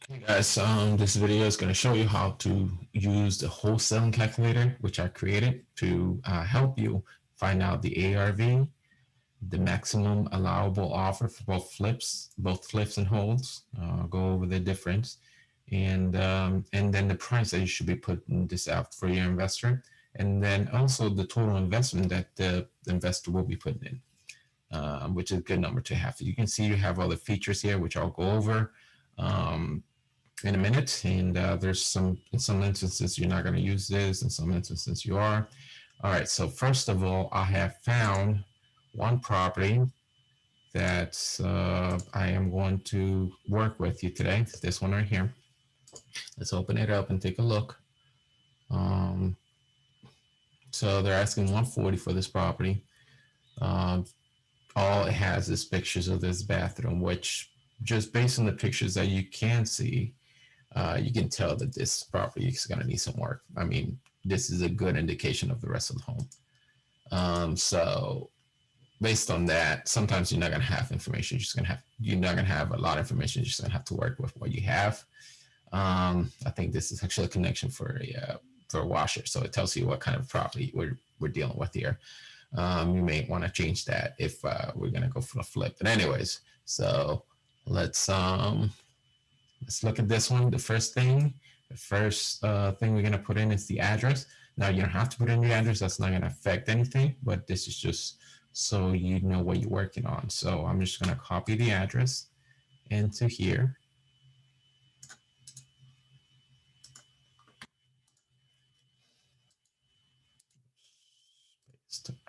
Hey guys, this video is going to show you how to use the wholesaling calculator, which I created to help you find out the ARV, the maximum allowable offer for both flips and holds. Go over the difference, and then the price that you should be putting this out for your investor, and then also the total investment that the investor will be putting in, which is a good number to have. So you can see you have all the features here, which I'll go over. Um, in a minute, and there's in some instances you're not going to use this, in some instances you are. All right, so first of all, I have found one property that I am going to work with you today. It's this one right here. Let's open it up and take a look. um, so they're asking 140 for this property. um, all it has is pictures of this bathroom, which just based on the pictures that you can see, you can tell that this property is going to need some work. I mean, this is a good indication of the rest of the home. So based on that, sometimes you're not going to have information. You're not going to have a lot of information. You're just going to have to work with what you have. I think this is actually a connection for a washer, so it tells you what kind of property we're dealing with here. You may want to change that if we're going to go for a flip. But anyways, so let's um, let's look at this one. The first thing we're going to put in is the address. Now, you don't have to put in the address. That's not going to affect anything, but this is just so you know what you're working on. So I'm just going to copy the address into here.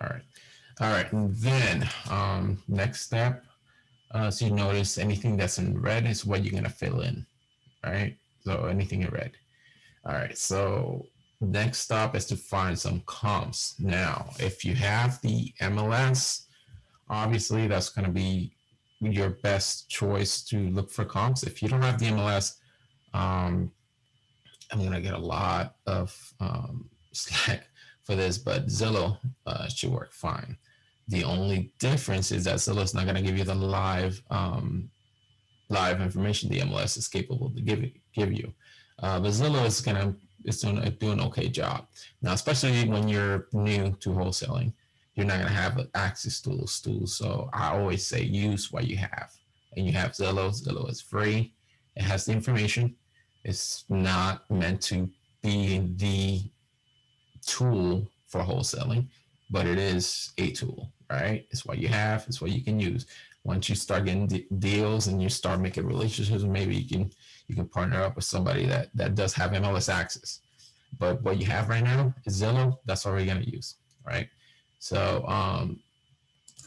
All right. All right. And then next step, so you notice anything that's in red is what you're going to fill in. All right. So anything in red. All right, so next stop is to find some comps. Now, if you have the MLS, obviously that's going to be your best choice to look for comps. If you don't have the MLS, um, I'm going to get a lot of slack for this, but Zillow should work fine. The only difference is that Zillow is not going to give you the live information the MLS is capable to give you. But Zillow is doing an okay job now, especially when you're new to wholesaling. You're not gonna have access to those tools, so I always say use what you have. And you have Zillow. Zillow is free. It has the information. It's not meant to be the tool for wholesaling, but it is a tool, right? It's what you have. It's what you can use. Once you start getting deals and you start making relationships, maybe you can partner up with somebody that does have MLS access. But what you have right now is Zillow. That's what we're gonna use, right? So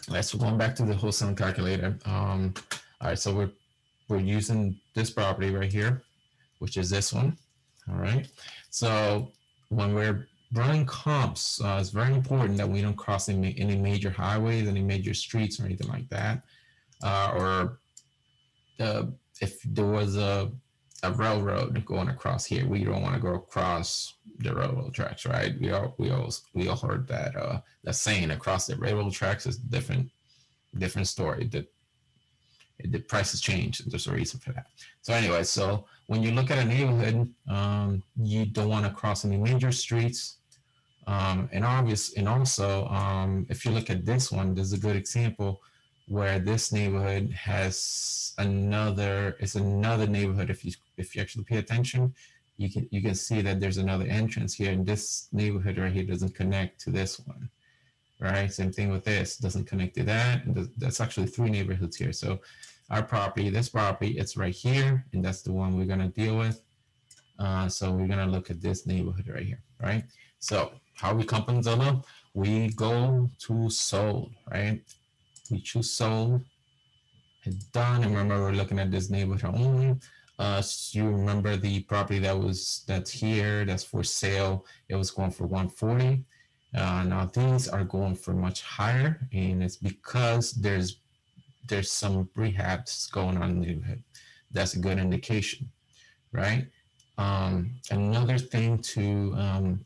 let's going back to the wholesaling calculator. All right, so we're using this property right here, which is this one. All right. So when we're running comps, it's very important that we don't cross any major highways, any major streets, or anything like that. Or uh, if there was a railroad going across here, we don't want to go across the railroad tracks, right? We all heard that that saying, across the railroad tracks is different story. The prices change. There's a reason for that. So anyway, so when you look at a neighborhood, you don't want to cross any major streets. And also, if you look at this one, there's a good example where this neighborhood has another neighborhood. If you actually pay attention, you can see that there's another entrance here, and this neighborhood right here doesn't connect to this one, right? Same thing with this, doesn't connect to that. And that's actually three neighborhoods here. So this property, it's right here, and that's the one we're gonna deal with. So we're gonna look at this neighborhood right here, right? So how we come on Zillow? We go to sold, right? We choose sold, hit done, and remember we're looking at this neighborhood only. So you remember the property that's here, that's for sale. It was going for 140. Now these are going for much higher, and it's because there's some rehabs going on in the neighborhood. That's a good indication, right? Another thing to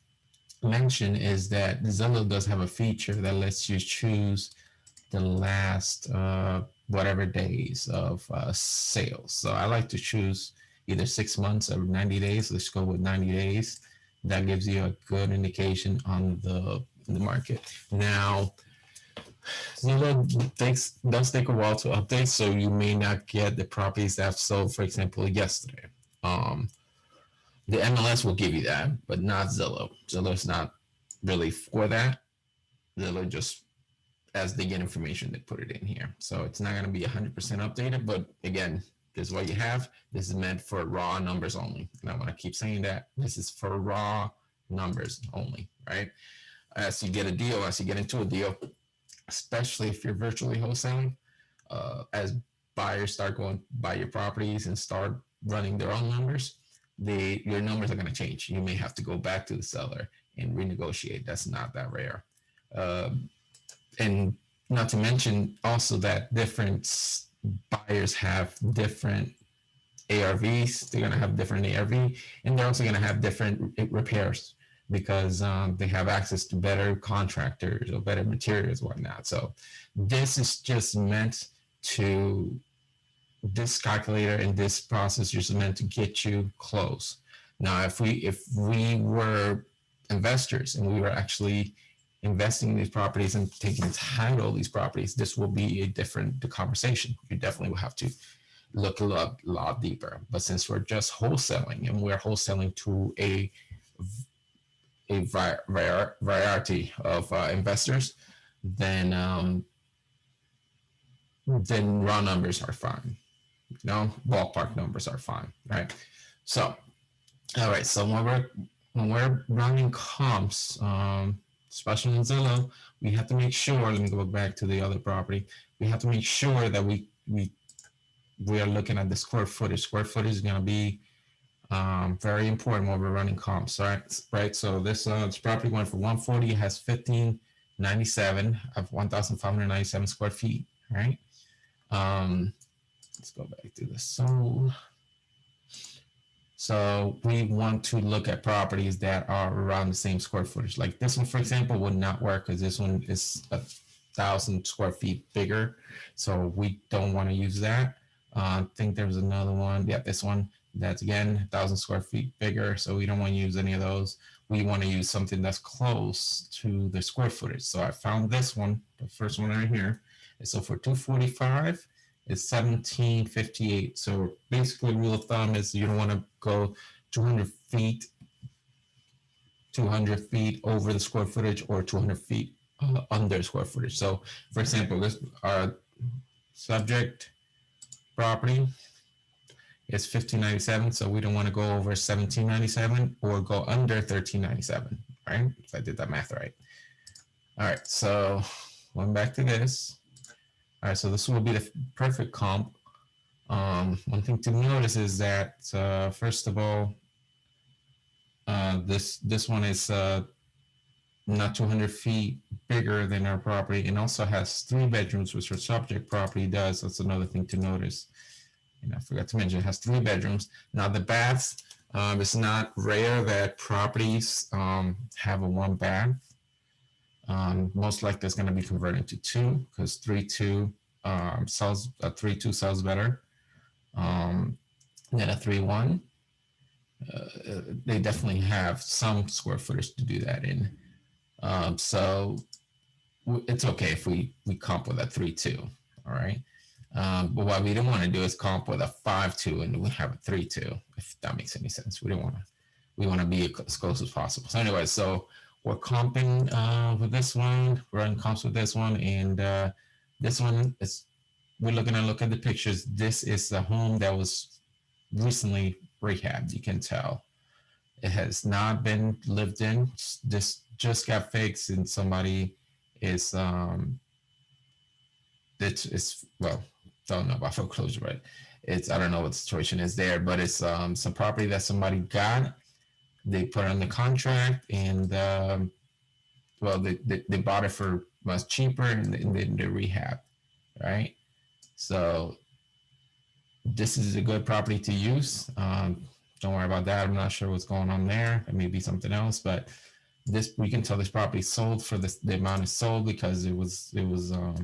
mention is that Zillow does have a feature that lets you choose the last whatever days of sales. So I like to choose either 6 months or 90 days. Let's go with 90 days. That gives you a good indication on the market. Now, Zillow does take a while to update, so you may not get the properties that have sold, for example, yesterday. Um, the MLS will give you that, but not Zillow. Zillow's not really for that. Zillow just, as they get information, they put it in here. So it's not going to be 100% updated, but again, this is what you have. This is meant for raw numbers only. And I want to keep saying that. This is for raw numbers only, right? As you get a deal, as you get into a deal, especially if you're virtually wholesaling, as buyers start going buy your properties and start running their own numbers, your numbers are going to change. You may have to go back to the seller and renegotiate. That's not that rare. And not to mention also that different buyers have different ARVs. They're going to have different ARV, and they're also going to have different repairs because they have access to better contractors or better materials, whatnot. So this is just meant to, this calculator and this process is meant to get you close. Now, if we were investors and we were actually investing in these properties and taking title of these properties, this will be a different conversation. You definitely will have to look a lot deeper. But since we're just wholesaling and we're wholesaling to a variety of investors, then raw numbers are fine. You know, ballpark numbers are fine, right? So, all right. So when we're running comps, especially in Zillow, we have to make sure. Let me go back to the other property. We have to make sure that we are looking at the square footage. Square footage is going to be very important when we're running comps, right? So this property went for 140. It has 1597 of 1,597 square feet, right? Let's go back to the sold. So we want to look at properties that are around the same square footage. Like this one, for example, would not work because this one is 1,000 square feet bigger. So we don't want to use that. I think there's another one. Yeah, this one. That's again 1,000 square feet bigger. So we don't want to use any of those. We want to use something that's close to the square footage. So I found this one, the first one right here. So for 245, it's 1758. So basically, rule of thumb is you don't want to go 200 feet over the square footage or 200 feet under square footage. So, for example, this subject property is 1597, so we don't want to go over 1797 or go under 1397, right? If I did that math right. All right, so going back to this. All right, so this will be the perfect comp. One thing to notice is that first of all, this one is not 200 feet bigger than our property, and also has 3 bedrooms, which our subject property does. That's another thing to notice. And I forgot to mention, it has 3 bedrooms. Now the baths, it's not rare that properties have a 1 bath. Most likely it's going to be converted to 2 because 3-2 sells. 3-2 sells better than a 3-1. They definitely have some square footage to do that in. So it's okay if we comp with a 3-2. All right. But what we don't want to do is comp with a 5-2 and we have a 3-2, if that makes any sense. We want to be as close as possible. So anyway, so we're comping with this one, we're running comps with this one, and this one is, we're look at the pictures. This is the home that was recently rehabbed. You can tell it has not been lived in. This just got fixed, and somebody is it's well, don't know about foreclosure, right? I don't know what the situation is there, but it's some property that somebody got. They put on the contract, and well, they bought it for much cheaper, and then they rehab, right? So this is a good property to use. Don't worry about that. I'm not sure what's going on there. It may be something else, but we can tell this property sold for the amount it's sold because it was a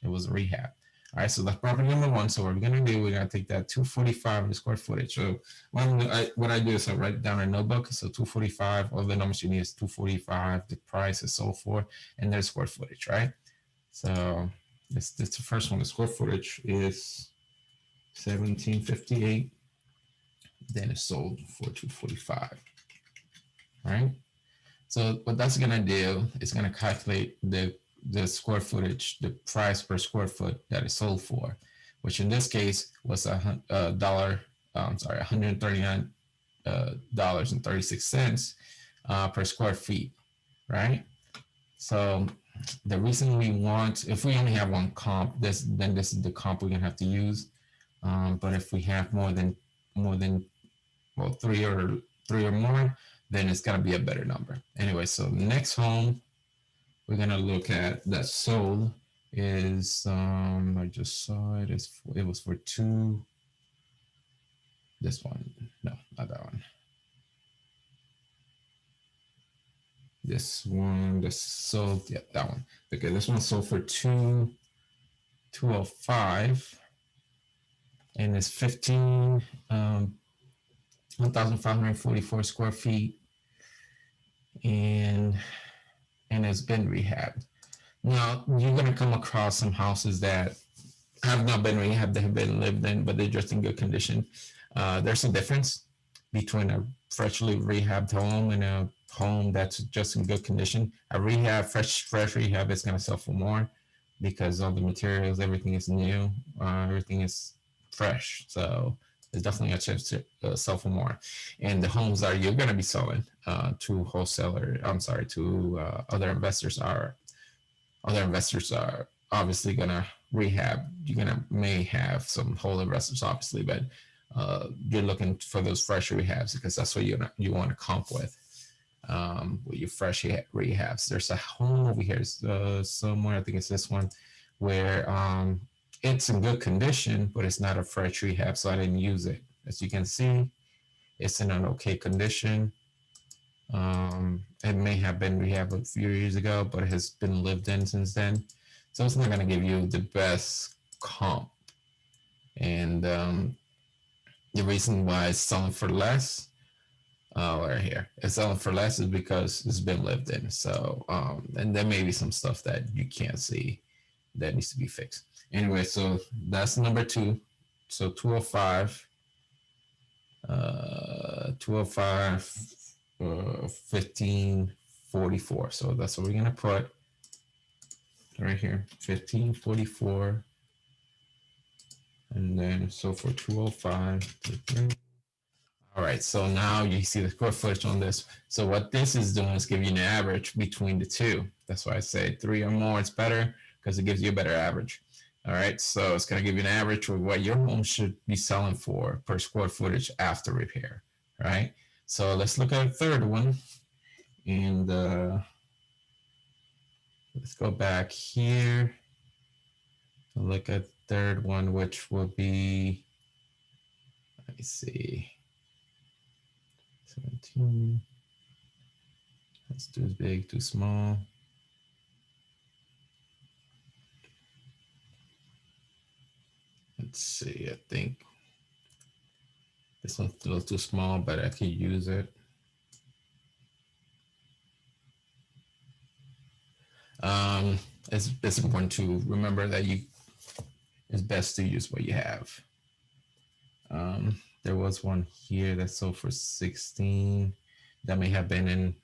rehab. All right, so that's property number one. So what we're gonna do, we're gonna take that 245 the square footage. So what I do is I write it down in a notebook. So 245, all the numbers you need is 245, the price is sold for, and there's square footage, right? So this the first one. The square footage is 1758. Then it's sold for 245. Right? So what that's gonna do is gonna calculate the square footage, the price per square foot that is sold for, which in this case was a dollar. I'm sorry, $139 dollars and 36 cents per square feet, right? So the reason we want, if we only have one comp, then this is the comp we're gonna have to use. But if we have more than well three or more, then it's gonna be a better number. Anyway, so the next home we're gonna look at that sold is I just saw it. It was for two. This one, no, not that one. This one, this sold, yeah, that one. Okay, this one sold for 205, and it's 1,544 square feet, and it's been rehabbed. Now you're gonna come across some houses that have not been rehabbed, they have been lived in, but they're just in good condition. There's a difference between a freshly rehabbed home and a home that's just in good condition. A fresh rehab is gonna sell for more because all the materials, everything is new, everything is fresh. So there's definitely a chance to sell for more. And the homes that you're gonna be selling to other investors are obviously gonna rehab. You're gonna may have some whole investors, obviously, but you're looking for those fresh rehabs because that's what you want to comp with your fresh rehabs. There's a home over here somewhere. I think it's this one where it's in good condition, but it's not a fresh rehab, so I didn't use it. As you can see, it's in an okay condition. It may have been rehab a few years ago, but it has been lived in since then. So it's not going to give you the best comp. And the reason why it's selling for less, right here, it's selling for less is because it's been lived in. So, and there may be some stuff that you can't see that needs to be fixed. Anyway, so that's number two. So 205, 1544. So that's what we're gonna put right here, 1544, and then so for 205. All right, so now you see the square footage on this. So what this is doing is giving you an average between the two. That's why I say three or more it's better because it gives you a better average. All right, so it's gonna give you an average of what your home should be selling for per square footage after repair. All right, so let's look at a third one, and let's go back here. Look at the third one, which will be, let me see, 17. That's too big, too small. Let's see, I think this one's a little too small, but I can use it. It's important to remember that it's best to use what you have. There was one here that sold for 16. That may have been in,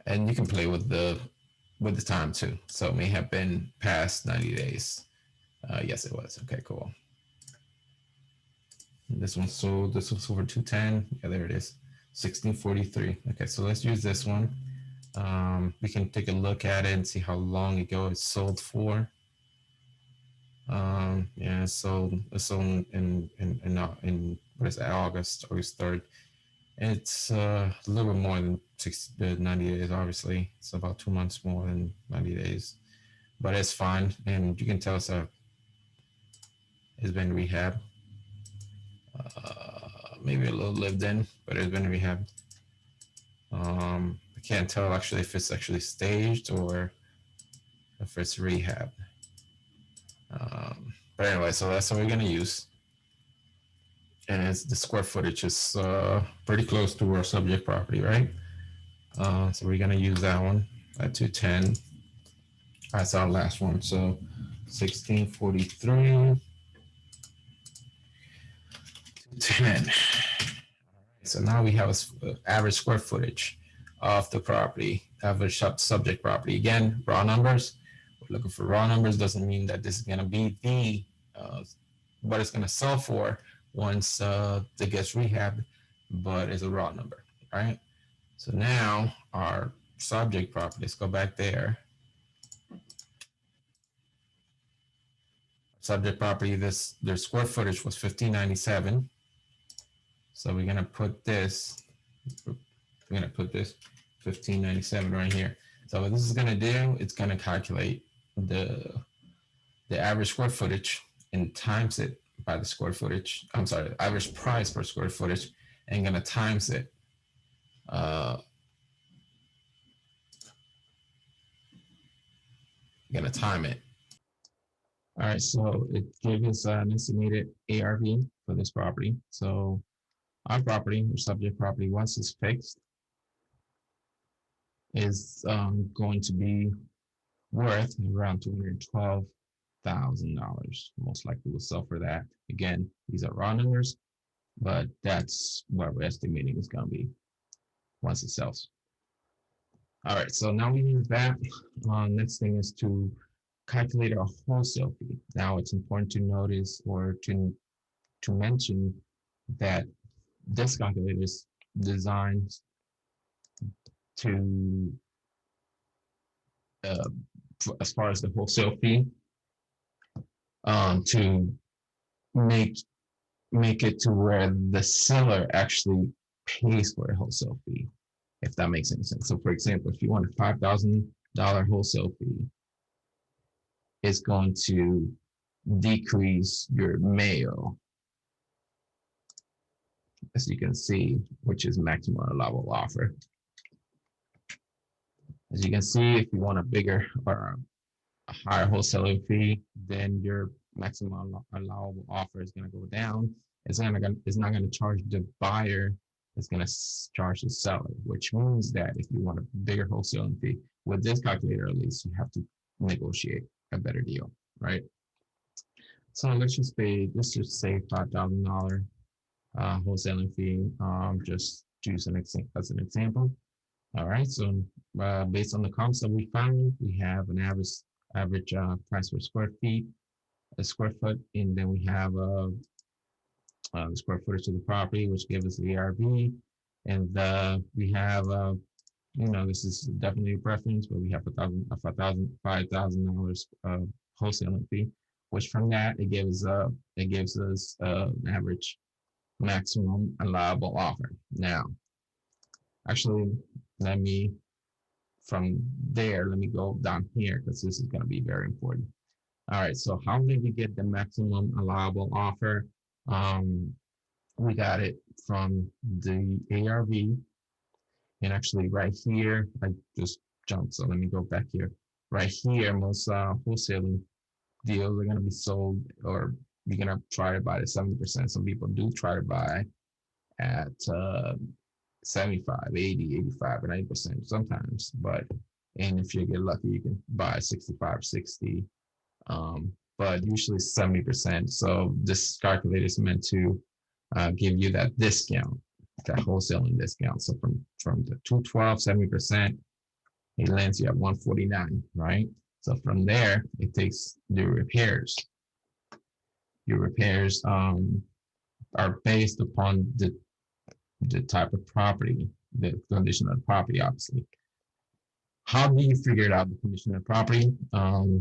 and you can play with the time too. So it may have been past 90 days. Yes, it was. Okay, cool. This one sold. This one sold for 210. Yeah, there it is. 1643. Okay, so let's use this one. We can take a look at it and see how long ago it sold for. Yeah, so it's sold in what is that, August 3rd. It's a little bit more than 90 days, obviously. It's about 2 months more than 90 days. But it's fine, and you can tell it's been rehabbed. Maybe a little lived in, but it's been rehabbed. I can't tell actually if it's actually staged or if it's rehabbed. But anyway, so that's what we're gonna use, and it's the square footage is pretty close to our subject property, right? So we're gonna use that one at 210. That's our last one. So 1643 10. So now we have a average square footage of the property, average subject property. Again, raw numbers. We're looking for raw numbers. Doesn't mean that this is going to be the what it's going to sell for once it gets rehabbed, but it's a raw number, right? So now our subject property. Let's go back there. Subject property. Their square footage was 1597. So we're going to put this. We're going to put this 1597 right here. So what this is going to do, it's going to calculate the average square footage and times it by the square footage. I'm sorry, the average price per square footage, and going to times it. Going to time it. All right, so it gives us an estimated ARV for this property. So our property, or subject property, once it's fixed, is going to be worth around $212,000. Most likely will sell for that. Again, these are raw numbers, but that's what we're estimating is going to be once it sells. All right, so now we need that. Next thing is to calculate our wholesale fee. Now it's important to notice or to mention that this calculator is designed to, uh, as far as the wholesale fee, to make it to where the seller actually pays for a wholesale fee, if that makes any sense. So for example, if you want a $5,000 wholesale fee, it's going to decrease your mail, as you can see, which is maximum allowable offer. As you can see, if you want a bigger or a higher wholesaling fee, then your maximum allowable offer is going to go down. It's not going to charge the buyer. It's going to charge the seller, which means that if you want a bigger wholesaling fee, with this calculator at least, you have to negotiate a better deal, right? So let's just say $5,000 wholesaling fee. Just choose as an example. All right. So based on the comps that we found, we have an average price per square foot, and then we have the square footage of the property, which gives us the ARV, and we have this is definitely a preference, but we have $5,000 wholesaling fee, which from that it gives us an average maximum allowable offer. Now, actually, let me go down here because this is going to be very important. All right, so how did we get the maximum allowable offer? We got it from the ARV, and actually right here, I just jumped, so let me go back here. Right here, most wholesaling deals are going to be sold, or you're going to try to buy at 70%. Some people do try to buy at 75, 80, 85, or 90% sometimes, and if you get lucky, you can buy 65, 60, but usually 70%. So this calculator is meant to give you that discount, that wholesaling discount. So from the 212, 70%, it lands you at 149, right? So from there, it takes the repairs. Your repairs are based upon the type of property, the condition of the property, obviously. How do you figure out the condition of the property?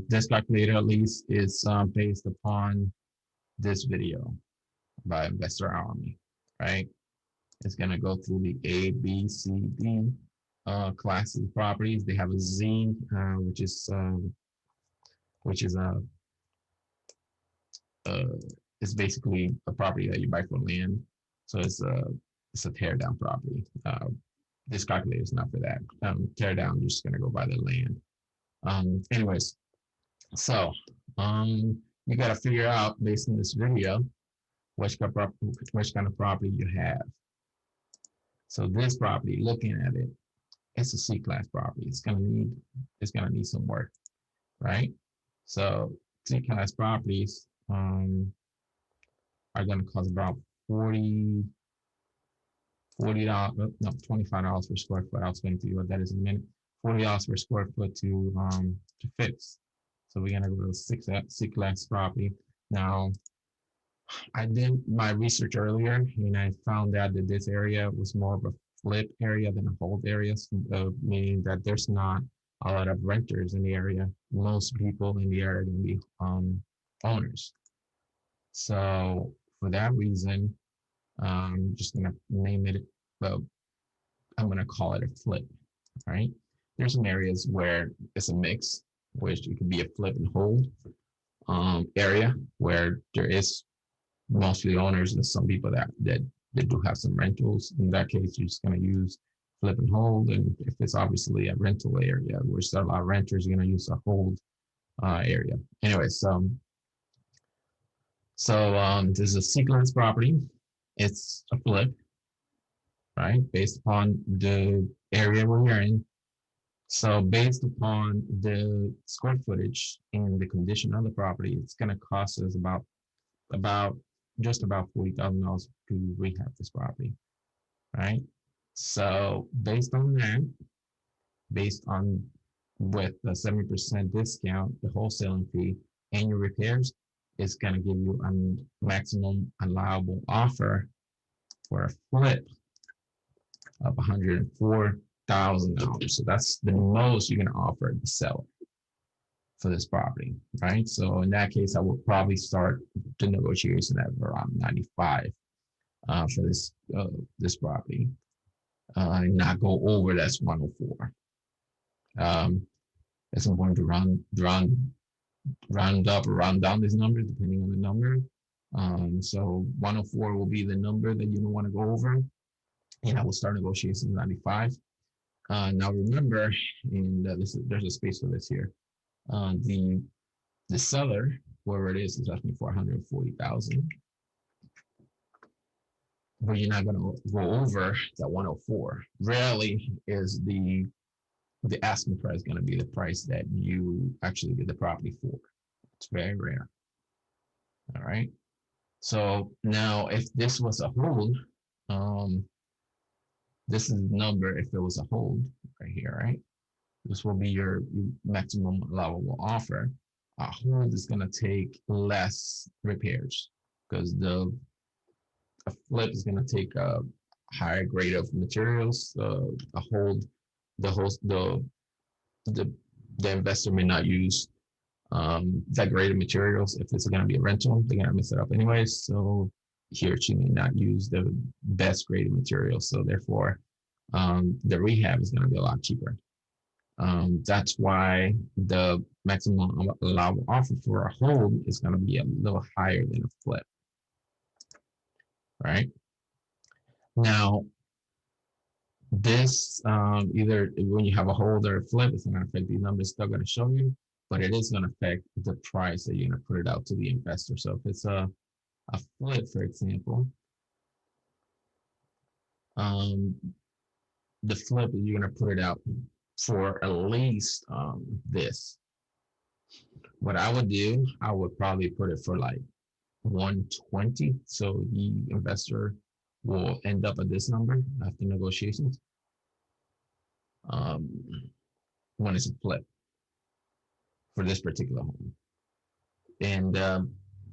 This calculator, at least, is based upon this video by Investor Army, right? It's going to go through the A, B, C, D classes of properties. They have a Z, which is it's basically a property that you buy for land. So it's a tear down property. This calculator is not for that. Tear down, you're just going to go buy the land. Anyways, so you got to figure out based on this video which kind of property you have. So this property, looking at it, it's a C-class property. It's gonna need some work, right? So C-class properties are gonna cost about 40 $40, no, $25 per square foot. I'll explain to you what that is in a minute. $40 per square foot to fix. So we're gonna go to C-class property. Now, I did my research earlier, and I found out that this area was more of a flip area than a hold area, meaning that there's not a lot of renters in the area. Most people in the area are going to be owners. So for that reason, I'm just going to name it, well, I'm going to call it a flip, right? There's some areas where it's a mix, which it could be a flip and hold area where there is mostly owners and some people that do have some rentals. In that case, you're just going to use flip and hold. And if it's obviously a rental area where there's a lot of renters, you're going to use a hold area. Anyway, so this is a C-class property. It's a flip, right? Based upon the area where you're in. So based upon the square footage and the condition of the property, it's going to cost us just about $40,000 to rehab this property, right? So based on that, based on with the 70% discount, the wholesaling fee, and your repairs, it's going to give you a maximum allowable offer for a flip of $104,000. So that's the most you're going to offer the seller for this property, right? So in that case, I will probably start the negotiation at around 95 for this property, and not go over that's 104. It's important to round up or round down these numbers depending on the number. So 104 will be the number that you don't want to go over, and I will start negotiations 95. Now remember, and there's a space for this here. The seller, whoever it is asking for 140,000, but you're not going to go over that 104. Rarely is the asking price going to be the price that you actually get the property for. It's very rare. All right. So now, if this was a hold, this is the number. If it was a hold right here, right? This will be your maximum allowable offer. A hold is going to take less repairs because a flip is going to take a higher grade of materials. A hold, the investor may not use that grade of materials. If it's going to be a rental, they're going to mess it up anyways. So he or she may not use the best grade of materials. So therefore, the rehab is going to be a lot cheaper. That's why the maximum allowable offer for a hold is going to be a little higher than a flip, right? Now, this either when you have a hold or a flip, it's not going to affect these numbers still going to show you, but it is going to affect the price that you're going to put it out to the investor. So if it's a flip, for example, the flip, you're going to put it out for at least this. What I would do, I would probably put it for like 120. So the investor will end up at this number after negotiations. When it's a flip for this particular home. And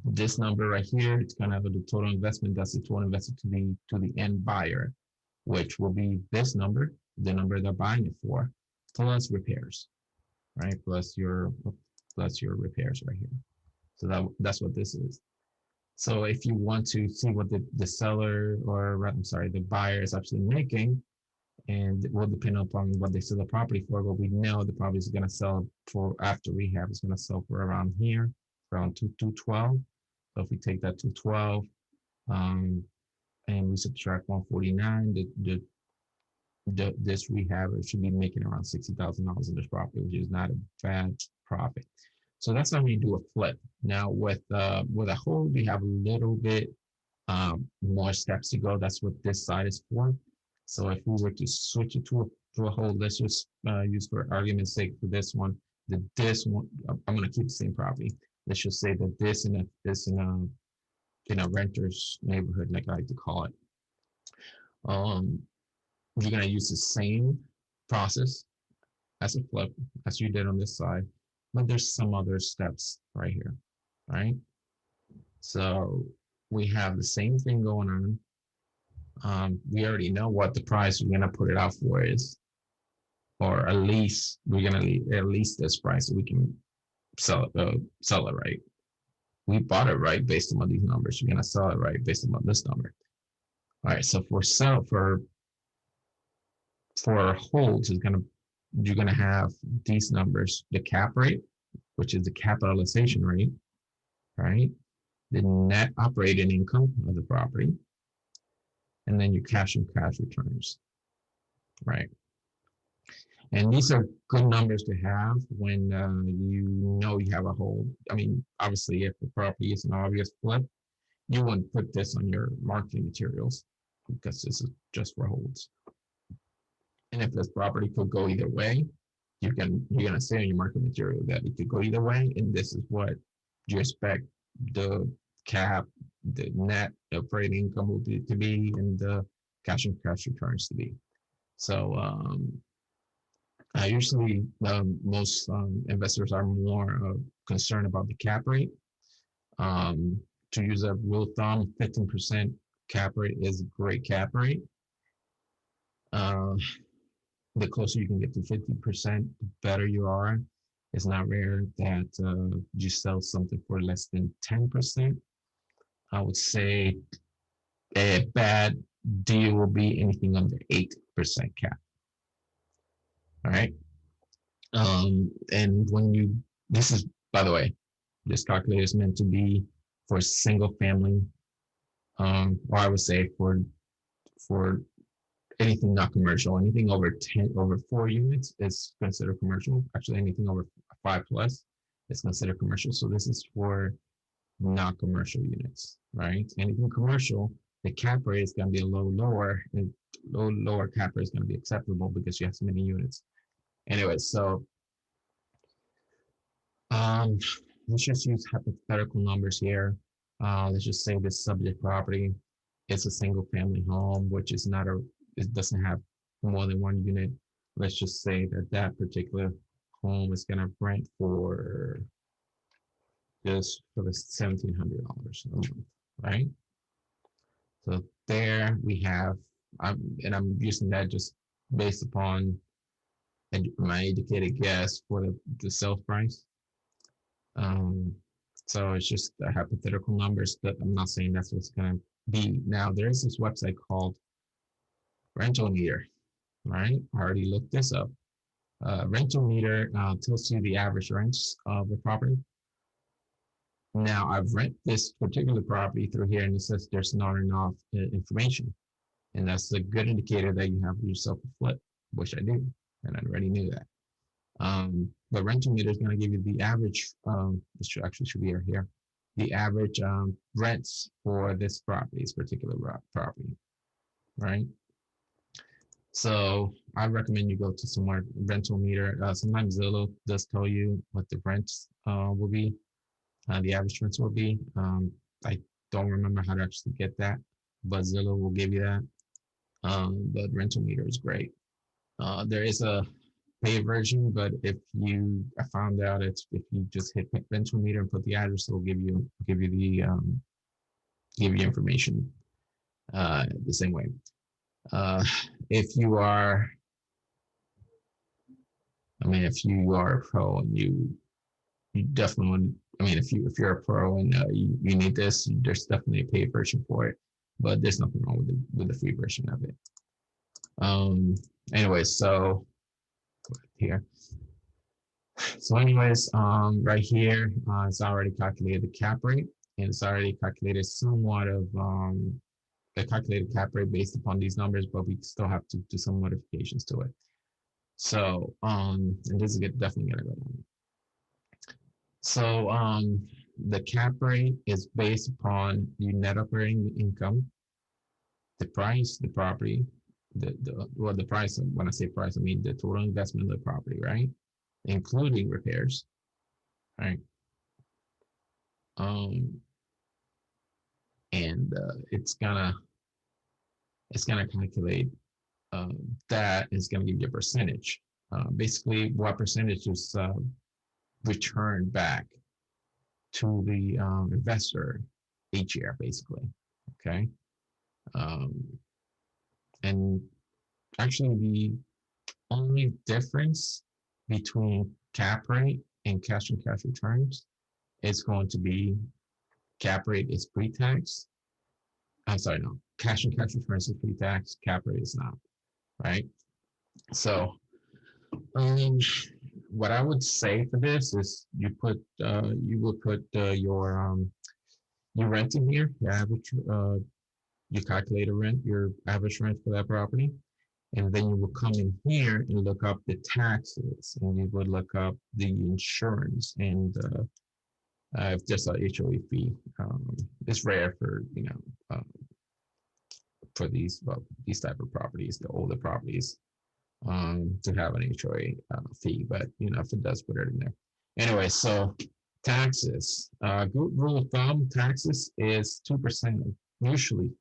this number right here, it's kind of the total investment. That's the total investment to the end buyer, which will be this number, the number they're buying it for, plus repairs, right? Plus your repairs right here. So that's what this is. So if you want to see what the seller or I'm sorry, the buyer is actually making, and it will depend upon what they sell the property for, but we know the property is going to sell for after rehab. It's going to sell for around here, around 212. So if we take that 212 and we subtract 149, this rehabber should be making around $60,000 in this property, which is not a bad profit. So that's how we do a flip. Now with a hold, we have a little bit more steps to go. That's what this side is for. So if we were to switch it to a hold, let's just use for argument's sake for this one, that this one, I'm going to keep the same property. Let's just say that this in a renter's neighborhood, like I like to call it. You're going to use the same process as a flip as you did on this side, but there's some other steps right here, right? So we have the same thing going on. We already know what the price we're gonna put it out for is, or at least we're gonna at least this price so we can sell it right. We bought it right based on these numbers. We're gonna sell it right based on this number. All right. So for holds is gonna you're gonna have these numbers: the cap rate, which is the capitalization rate, right? The net operating income of the property, and then your cash and cash returns, right? And these are good numbers to have when you know you have a hold. I mean, obviously, if the property is an obvious flip, you wouldn't put this on your marketing materials because this is just for holds. And if this property could go either way, you're gonna say on your marketing material that it could go either way, and this is what you expect the cap, the net operating income will be to be, and the cash and cash returns to be. So usually, most investors are more concerned about the cap rate. To use a rule of thumb, 15% cap rate is a great cap rate. The closer you can get to 50%, the better you are. It's not rare that you sell something for less than 10%. I would say a bad deal will be anything under 8% cap. All right. And when this is, by the way, this calculator is meant to be for single family, or I would say for anything not commercial. Anything over 4 units is considered commercial. Actually, anything over 5 plus is considered commercial. So this is for not commercial units, right? Anything commercial, the cap rate is going to be a little lower, and lower cap rate is going to be acceptable because you have so many units. Anyway, so let's just use hypothetical numbers here. Let's just say this subject property is a single family home, which is not it doesn't have more than one unit. Let's just say that that particular home is going to rent for just for the $1,700 a month, right? So there we have, and I'm using that just based upon my educated guess for the sales price. So it's just hypothetical numbers, but I'm not saying that's what's going to be. Now, there is this website called Rental Meter, right? I already looked this up. Rental Meter tells you the average rents of the property. Now, I've rented this particular property through here, and it says there's not enough information. And that's a good indicator that you have yourself a flip, which I do, and I already knew that. But rental meter is going to give you the average, this should be right here, the average rents for this property, this particular property, right? So I recommend you go to somewhere rental meter. Sometimes Zillow does tell you what the rents will be, the average rents will be. I don't remember how to actually get that, but Zillow will give you that. But rental meter is great. There is a paid version, but I found out if you just hit rental meter and put the address, it'll give you information the same way. If you are a pro and you definitely want, if you're a pro and you need this, there's definitely a paid version for it, but there's nothing wrong with the free version of it. Anyway, so here. So anyways, right here, it's already calculated the cap rate, and it's already calculated somewhat of the calculated cap rate based upon these numbers, but we still have to do some modifications to it. So, and this is definitely gonna go down. So the cap rate is based upon your net operating income, the price, the property, the price. When I say price, I mean the total investment of the property, right? Including repairs, right? Um, and it's gonna calculate that is gonna give you a percentage. Basically, what percentage is returned back to the investor each year, basically. Okay. Um, and actually, the only difference between cap rate and cash returns is going to be cap rate is pre-tax. I'm sorry, no, cash returns is pre-tax, cap rate is not, right? So, um, what I would say for this is you would put your rent in here, your average, you calculate a rent, your average rent for that property, and then you will come in here and look up the taxes, and you would look up the insurance and if there's a HOA fee. It's rare for for these type of properties, the older properties, to have an HOA fee, but if it does, put it in there. Anyway, so taxes. Good rule of thumb: taxes is 2%. Usually,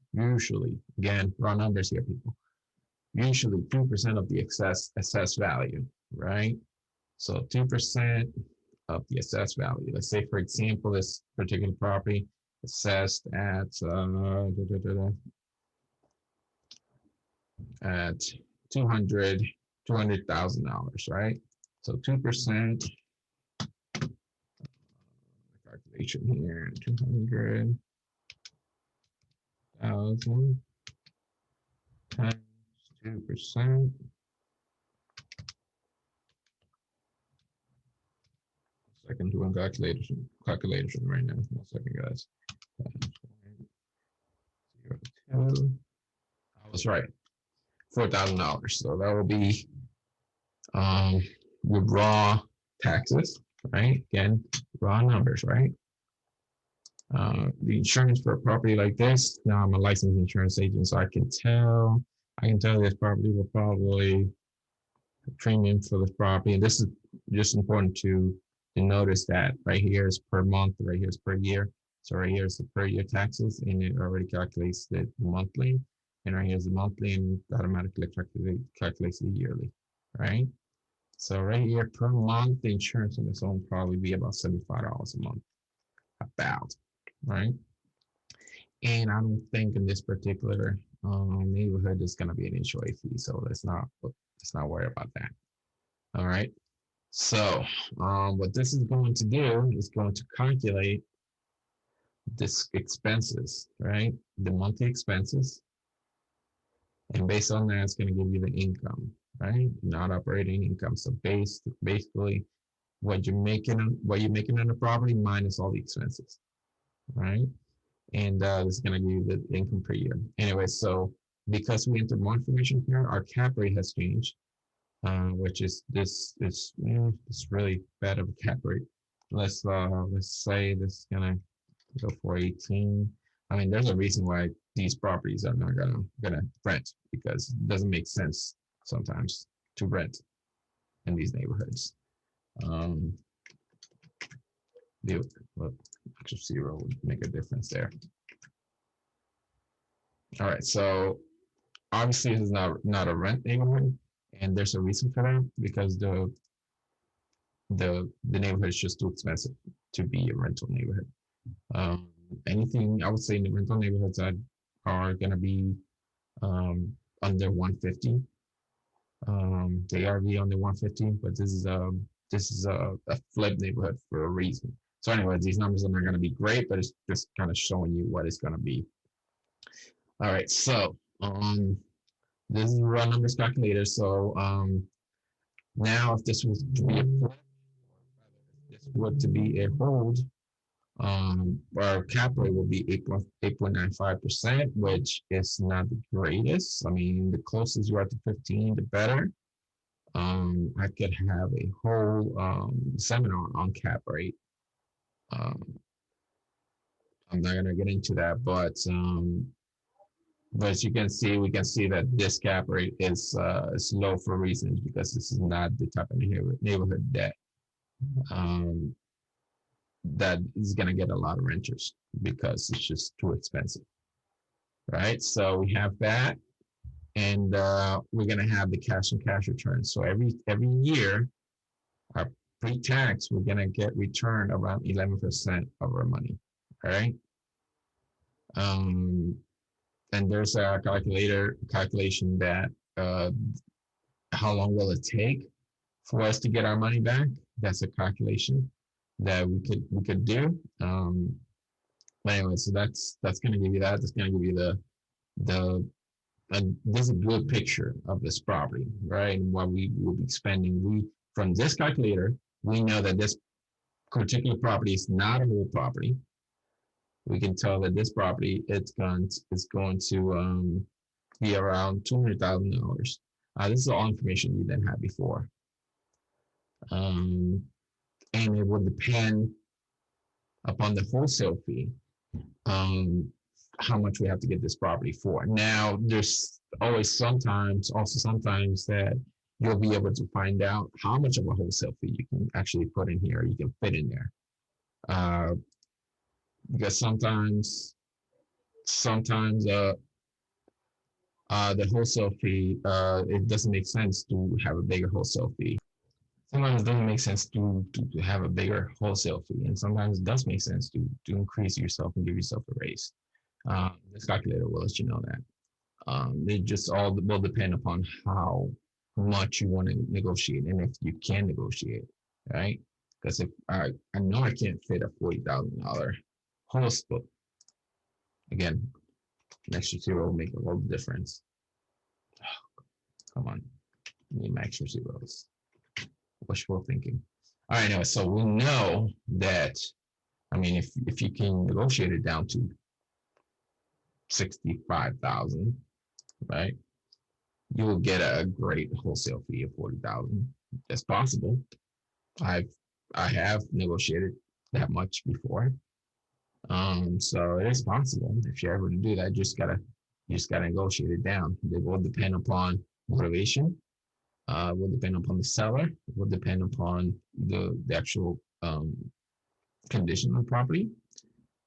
again, raw numbers here, people. Usually 2% of the assessed value, right? So 2% of the assessed value. Let's say, for example, this particular property assessed at 200,000, right? So 2%, calculation here, 200,000 times 2%. Second, doing calculation right now. 1 second, guys. 0.02. I was right. $4,000. So that will be your raw taxes, right? Again, raw numbers, right? The insurance for a property like this. Now I'm a licensed insurance agent, so I can tell this property will probably premium for this property. And this is just important to notice that right here is per month, right here is per year. So right here is the per year taxes, and it already calculates the monthly. And right here is the monthly, and automatically calculates the yearly, right? So right here per month, the insurance on its own probably be about $75 a month, about, right? And I don't think in this particular neighborhood there's going to be an HOA fee, so let's not worry about that. All right. So what this is going to do is going to calculate this expenses, right? The monthly expenses, and based on that, it's going to give you the income, right? Not operating income. So basically, what you're making on the property minus all the expenses, right? And this is going to give you the income per year. Anyway, so because we entered more information here, our cap rate has changed, which is it's really bad of a cap rate. Let's say this is gonna go for 18. I mean, there's a reason why these properties are not gonna rent, because it doesn't make sense sometimes to rent in these neighborhoods. Um, the well, just 0 would make a difference there. All right, so obviously this is not a rent neighborhood, and there's a reason for that, because the neighborhood is just too expensive to be a rental neighborhood. Um, Anything I would say in the rental neighborhoods are going to be under 150. They are under 150, but this is a flip neighborhood for a reason. So anyway, these numbers are not going to be great, but it's just kind of showing you what it's going to be. All right, so this is raw numbers calculator. So now if this was to be a flip, this would to be a hold, our cap rate will be 8.95%, which is not the greatest. I mean, the closest you are to 15, the better. I could have a whole seminar on cap rate, Um, I'm not gonna get into that, but as you can see, we can see that this cap rate is low for reasons because this is not the type of neighborhood um, that is gonna get a lot of renters because it's just too expensive, right? So we have that, and we're gonna have the cash and cash returns. So every year, our pre-tax, we're gonna get returned around 11% of our money. All right. Um, and there's a calculation that uh, how long will it take for us to get our money back? That's a calculation that we could do. But anyway, so that's gonna give you that. That's gonna give you the and this is a good picture of this property, right? And what we will be spending. We from this calculator, we know that this particular property is not a whole property. We can tell that this property is going to be around $200,000. This is all information you didn't have before, and it will depend upon the wholesale fee, um, how much we have to get this property for. Now, there's always sometimes that you'll be able to find out how much of a wholesale fee you can actually put in here, you can fit in there. Uh, because sometimes the wholesale fee, it doesn't make sense to have a bigger wholesale fee. Sometimes it doesn't make sense to have a bigger wholesale fee, and sometimes it does make sense to increase yourself and give yourself a raise. This calculator will let you know that. It just all will depend upon how much you want to negotiate and if you can negotiate, right? Because if I know I can't fit a $40,000 host, but again, an extra zero will make a world of difference. Oh, come on, need my extra zeros. Wishful thinking. All right, anyway, so we know that. I mean, if you can negotiate it down to 65,000, right? You will get a great wholesale fee of 40,000. That's possible. I have negotiated that much before. So it is possible if you're able to do that. You just gotta negotiate it down. It will depend upon motivation. Will depend upon the seller. Will depend upon the actual condition of the property.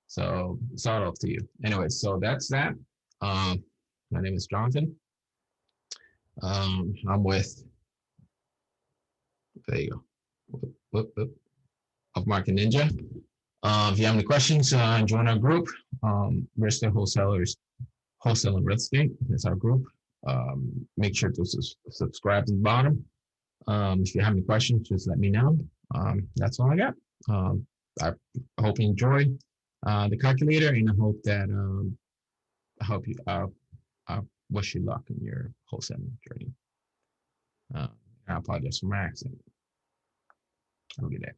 So it's all up to you. Anyway, so that's that. My name is Jonathan. I'm with, there you go, of Market Ninja. If you have any questions, join our group. Real estate wholesalers, wholesaling real estate. That's our group. Make sure to subscribe to the bottom. If you have any questions, just let me know. That's all I got. I hope you enjoy the calculator, and I hope that I hope you. I wish you luck in your wholesaling journey. I apologize for my accent. Have a good day.